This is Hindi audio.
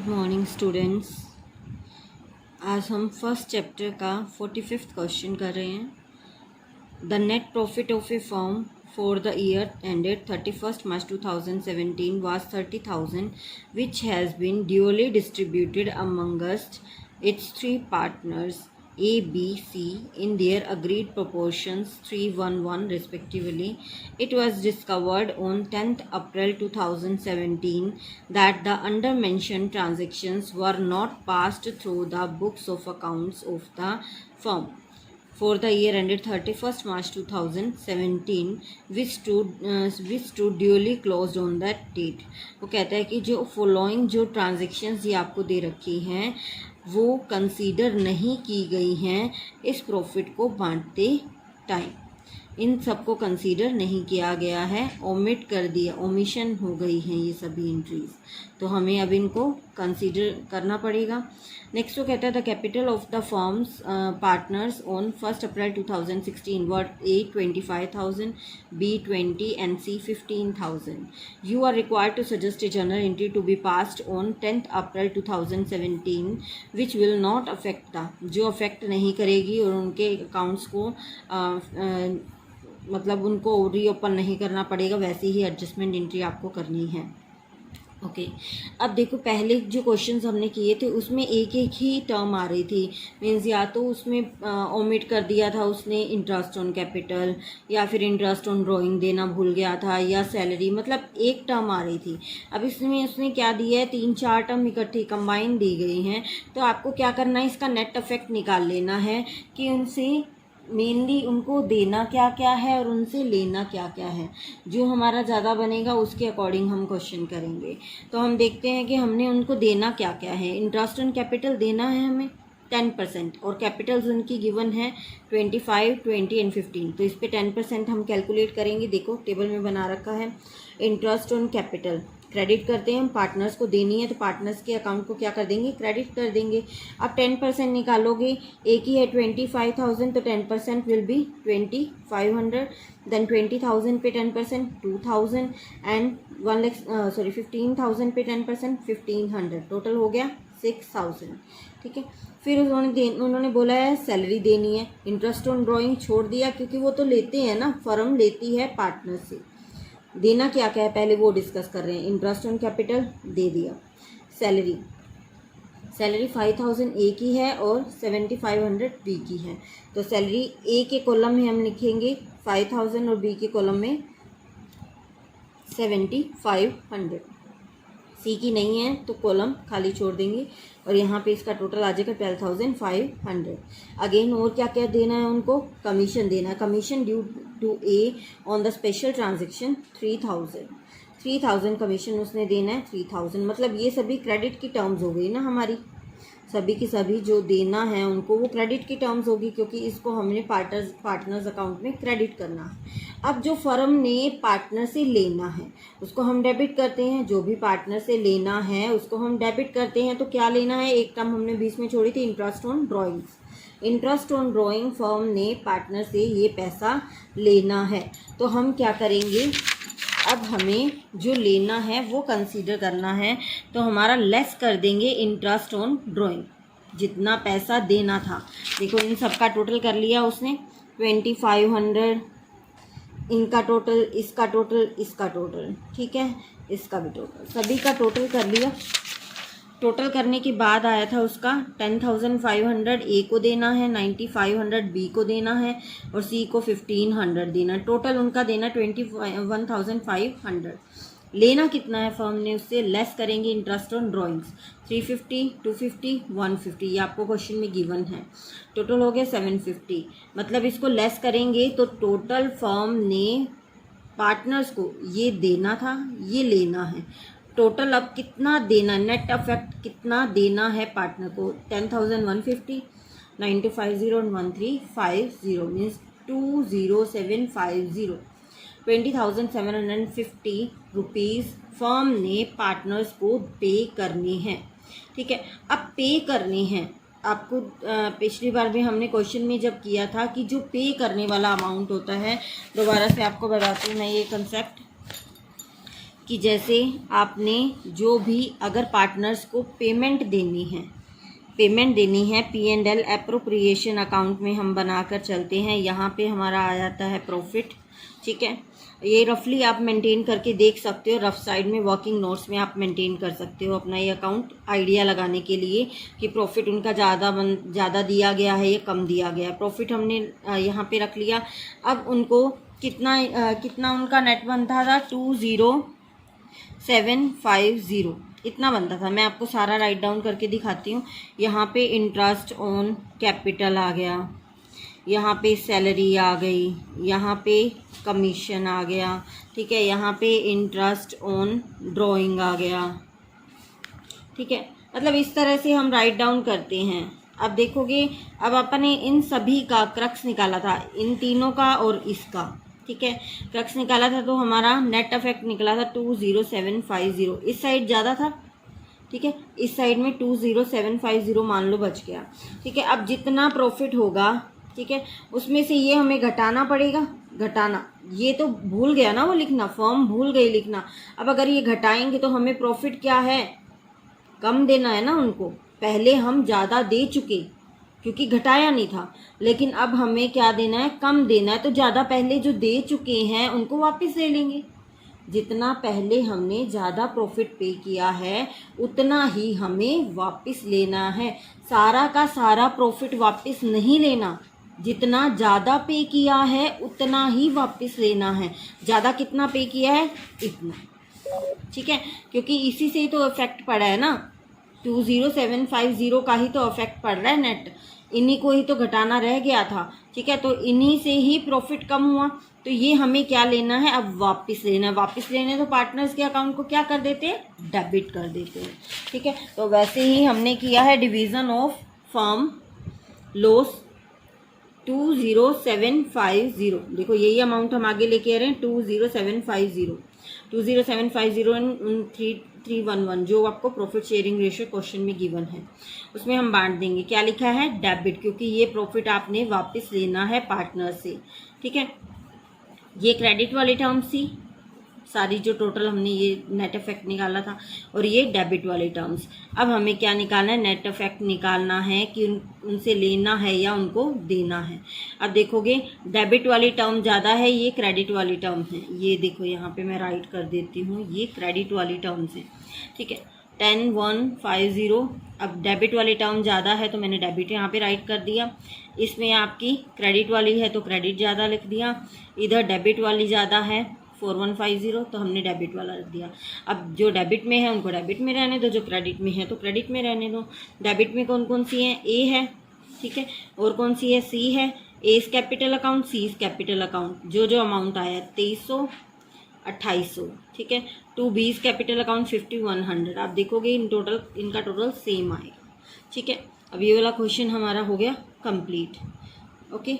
Good morning students. आज हम फर्स्ट चैप्टर का 45th क्वेश्चन कर रहे हैं। The net profit of A firm for the year ended 31st March 2017 was 30,000 which has been duly distributed amongst its three partners A, B, C in their agreed proportions 3:1:1 respectively. It was discovered on 10th April 2017 that the undermentioned transactions were not passed through the books of accounts of the firm for the year ended 31st March 2017 which stood duly closed on that date. वो कहता है कि जो फॉलोइंग जो ट्रांजेक्शन्स ये आपको दे रखी हैं वो कंसीडर नहीं की गई हैं इस प्रॉफिट को बांटते टाइम। इन सबको कंसीडर नहीं किया गया है, ओमिट कर दिया, ओमिशन हो गई हैं ये सभी एंट्रीज, तो हमें अब इनको कंसीडर करना पड़ेगा। नेक्स्ट वो कहता है the capital of the firms partners on 1st April 2016 were A 25,000, B 20 and C 15,000. You are required to suggest a journal entry to be passed on 10th April 2017 which will not affect the, जो अफेक्ट नहीं करेगी और उनके अकाउंट्स को मतलब उनको रीओपन नहीं करना पड़ेगा, वैसी ही एडजस्टमेंट एंट्री आपको करनी है। ओके अब देखो पहले जो क्वेश्चंस हमने किए थे उसमें एक एक ही टर्म आ रही थी, मीन्स या तो उसमें ओमिट कर दिया था उसने इंटरेस्ट ऑन कैपिटल, या फिर इंटरेस्ट ऑन ड्राइंग देना भूल गया था, या सैलरी, मतलब एक टर्म आ रही थी। अब इसमें उसने क्या दिया है, 3-4 टर्म इकट्ठी कंबाइन दी गई हैं, तो आपको क्या करना है, इसका नेट इफेक्ट निकाल लेना है कि उनसे मेनली उनको देना क्या क्या है और उनसे लेना क्या क्या है। जो हमारा ज़्यादा बनेगा उसके अकॉर्डिंग हम क्वेश्चन करेंगे। तो हम देखते हैं कि हमने उनको देना क्या क्या है। इंटरेस्ट ऑन कैपिटल देना है हमें 10% और कैपिटल्स उनकी गिवन है 25, 20 एंड 15, तो इस पे 10% हम कैलकुलेट करेंगे। देखो टेबल में बना रखा है। इंटरेस्ट ऑन कैपिटल क्रेडिट करते हैं हम, पार्टनर्स को देनी है तो पार्टनर्स के अकाउंट को क्या कर देंगे, क्रेडिट कर देंगे। अब 10% निकालोगे, एक ही है 25,000 तो 10% विल बी 2,500, देन 20,000 पे 10% 2,000 एंड 15,000 पे 10% 1,500, टोटल हो गया 6,000। ठीक है, फिर उन्होंने बोला है सैलरी देनी है। इंटरेस्ट ऑन ड्राइंग छोड़ दिया क्योंकि वो तो लेते हैं ना, फर्म लेती है पार्टनर से। देना क्या क्या है पहले वो डिस्कस कर रहे हैं। इंटरेस्ट ऑन कैपिटल दे दिया। सैलरी 5,000 ए की है और 7,500 बी की है, तो सैलरी ए के कॉलम में हम लिखेंगे 5,000 और बी के कॉलम में 7,500। सी की नहीं है तो कॉलम खाली छोड़ देंगे और यहाँ पे इसका टोटल आ जाएगा 12,500। अगेन और क्या क्या देना है उनको, कमीशन देना है। Commission due to a on the special transaction 3,000 commission उसने देना है 3,000, मतलब ये सभी क्रेडिट की टर्म्स हो गई ना हमारी, सभी की सभी जो देना है उनको वो क्रेडिट की टर्म्स होगी क्योंकि इसको हमने पार्टनर्स अकाउंट में क्रेडिट करना है। अब जो फर्म ने पार्टनर से लेना है उसको हम डेबिट करते हैं, जो भी पार्टनर से लेना है उसको हम डेबिट करते हैं। तो क्या लेना है, एक टर्म हमने बीच में छोड़ी थी, interest on drawings. Interest on drawing firm ने पार्टनर से ये पैसा लेना है, तो हम क्या करेंगे, अब हमें जो लेना है वो कंसीडर करना है, तो हमारा लेस कर देंगे इंटरेस्ट ऑन ड्राइंग, जितना पैसा देना था। देखो इन सब का टोटल कर लिया उसने 2,500, इनका टोटल, इसका टोटल, इसका टोटल, ठीक है, इसका भी टोटल, सभी का टोटल कर लिया। टोटल करने के बाद आया था उसका 10,500 ए को देना है, 9,500 बी को देना है और सी को 1,500 देना। टोटल उनका देना 21,500। लेना कितना है फर्म ने उससे, लेस करेंगे इंटरेस्ट ऑन ड्राइंग्स 350, 250, 150, ये आपको क्वेश्चन में गिवन है। टोटल हो गया 750, मतलब इसको लेस करेंगे तो टोटल फर्म ने पार्टनर्स को ये देना था, ये लेना है। टोटल अब कितना देना, नेट अफेक्ट कितना देना है पार्टनर को, 10,150, 9,250 और 1,350 मीन्स 2,0750, 20,750 रुपीज़ फर्म ने पार्टनर्स को पे करने हैं। ठीक है, अब पे करने हैं आपको, पिछली बार भी हमने क्वेश्चन में जब किया था कि जो पे करने वाला अमाउंट होता है, दोबारा से आपको बताती हूँ मैं ये कंसेप्ट कि जैसे आपने जो भी अगर पार्टनर्स को पेमेंट देनी है P&L एप्रोप्रिएशन अकाउंट में हम बनाकर चलते हैं। यहाँ पे हमारा आ जाता है प्रॉफिट, ठीक है। ये रफली आप मेंटेन करके देख सकते हो, रफ साइड में वर्किंग नोट्स में आप मेंटेन कर सकते हो अपना ये अकाउंट आइडिया लगाने के लिए कि प्रॉफिट उनका ज़्यादा दिया गया है या कम दिया गया है। प्रॉफिट हमने यहाँ पे रख लिया। अब उनको कितना उनका नेट बनता था 20750 इतना बनता था। मैं आपको सारा राइट डाउन करके दिखाती हूँ। यहाँ पे इंटरेस्ट ऑन कैपिटल आ गया, यहाँ पे सैलरी आ गई, यहाँ पे कमीशन आ गया, ठीक है, यहाँ पे इंटरेस्ट ऑन ड्राइंग आ गया, ठीक है। मतलब इस तरह से हम राइट डाउन करते हैं। अब देखोगे, अब अपन ने इन सभी का क्रक्स निकाला था, इन तीनों का और इसका, ठीक है, क्रक्स निकाला था तो हमारा नेट इफेक्ट निकला था 20750। इस साइड ज़्यादा था, ठीक है, इस साइड में 20750 मान लो बच गया, ठीक है। अब जितना प्रॉफिट होगा, ठीक है, उसमें से ये हमें घटाना पड़ेगा। घटाना, ये तो भूल गया ना वो लिखना, फर्म भूल गई लिखना। अब अगर ये घटाएंगे तो हमें प्रॉफिट क्या है, कम देना है ना उनको। पहले हम ज़्यादा दे चुके क्योंकि घटाया नहीं था, लेकिन अब हमें क्या देना है, कम देना है। तो ज़्यादा पहले जो दे चुके हैं उनको वापस ले लेंगे। जितना पहले हमने ज़्यादा प्रॉफिट पे किया है उतना ही हमें वापस लेना है। सारा का सारा प्रॉफिट वापस नहीं लेना, जितना ज़्यादा पे किया है उतना ही वापस लेना है। ज़्यादा कितना पे किया है, इतना, ठीक है, क्योंकि इसी से ही तो इफेक्ट पड़ा है ना, 20750 का ही तो इफेक्ट पड़ रहा है नेट। इन्हीं को ही तो घटाना रह गया था, ठीक है, तो इन्हीं से ही प्रॉफिट कम हुआ। तो ये हमें क्या लेना है, अब वापस लेना है। वापस लेने तो पार्टनर्स के अकाउंट को क्या कर देते हैं, डेबिट कर देते हैं, ठीक है। तो वैसे ही हमने किया है डिवीज़न ऑफ फर्म लॉस 20750। देखो यही अमाउंट हम आगे लेके आ रहे हैं, 20750 इन 311 जो आपको प्रॉफिट शेयरिंग रेशियो क्वेश्चन में गिवन है, उसमें हम बांट देंगे। क्या लिखा है, डेबिट, क्योंकि ये प्रॉफिट आपने वापस लेना है पार्टनर से, ठीक है। ये क्रेडिट वाली टर्म्स थी सारी, जो टोटल हमने ये नेट इफेक्ट निकाला था, और ये डेबिट वाले टर्म्स। अब हमें क्या निकालना है, नेट इफेक्ट निकालना है कि उनसे लेना है या उनको देना है। अब देखोगे डेबिट वाली टर्म ज़्यादा है, ये क्रेडिट वाली टर्म है। ये देखो यहाँ पे मैं राइट कर देती हूँ, ये क्रेडिट वाली टर्म्स है, ठीक है, 10150। अब डेबिट वाली टर्म ज़्यादा है तो मैंने डेबिट यहाँ पे राइट कर दिया। इसमें आपकी क्रेडिट वाली है तो क्रेडिट ज़्यादा लिख दिया। इधर डेबिट वाली ज़्यादा है 4150 तो हमने डेबिट वाला रख दिया। अब जो डेबिट में है उनको डेबिट में रहने दो, जो क्रेडिट में है तो क्रेडिट में रहने दो। डेबिट में कौन कौन सी है, ए है, ठीक है, और कौन सी है, सी है। A is capital account, C is capital account. जो अमाउंट आया 2300 2800, ठीक है। To B is capital account 5100। आप देखोगे इनका टोटल सेम आएगा, ठीक है। अब ये वाला क्वेश्चन हमारा हो गया कंप्लीट, ओके।